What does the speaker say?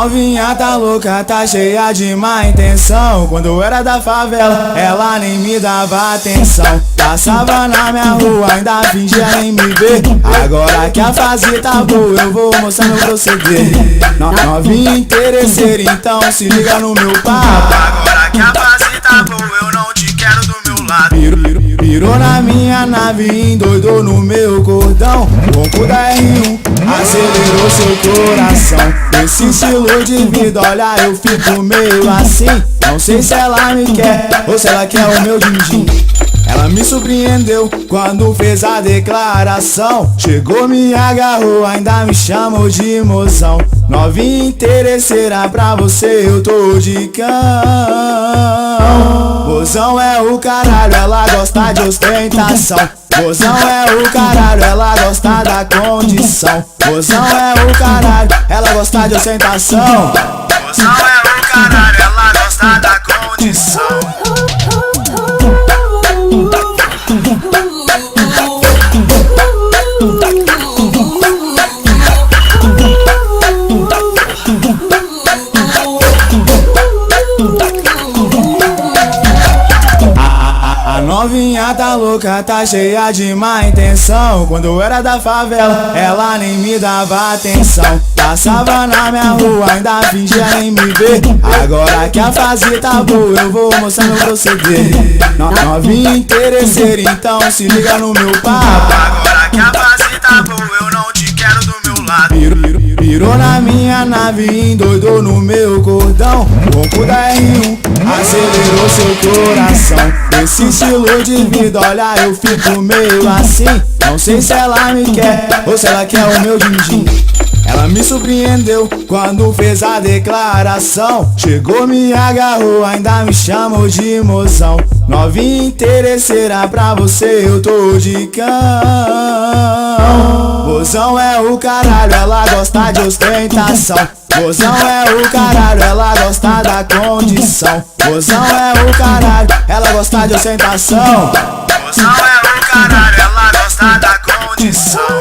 novinha tá louca, tá cheia de má intenção. Quando eu era da favela, ela nem me dava atenção. Passava na minha rua, ainda fingia nem me ver. Agora que a fase tá boa, eu vou mostrar meu proceder. Novinha interesseira, então se liga no meu papo. Agora que a fase tá boa, eu não te quero do meu lado. Virou na minha nave, endoidou no meu cordão. Ronco da R1, acelerou seu coração. Esse estilo de vida, olha, eu fico meio assim. Não sei se ela me quer ou se ela quer o meu din-din. Ela me surpreendeu quando fez a declaração. Chegou, me agarrou, ainda me chamou de mozão. Novinha interesseira, pra você eu tô de cão. Mozão é o caralho, ela gosta de ostentação. Mozão é o caralho, ela gosta da condição. Mozão é o caralho, ela gosta de ostentação. Mozão é o caralho, ela gosta da condição. A novinha tá louca, tá cheia de má intenção. Quando eu era da favela, ela nem me dava atenção. Passava na minha rua, ainda fingia nem me ver. Agora que a fase tá boa, eu vou mostrar meu proceder. Novinha interesseira, então se liga no meu papo. Agora que a fase tá boa, eu não te quero do meu lado. Virou na minha nave, endoidou no meu cordão. Ronco da R1, acelerou seu coração. Esse estilo de vida, olha, eu fico meio assim. Não sei se ela me quer ou se ela quer o meu din-din. Ela me surpreendeu quando fez a declaração. Chegou, me agarrou, ainda me chamou de mozão. Novinha interesseira, pra você eu tô de cão. Mozão é o caralho, ela gosta de ostentação. Mozão é o caralho, ela gosta da condição. Mozão é o caralho, ela gosta de ostentação. Mozão é o caralho, ela gosta da condição.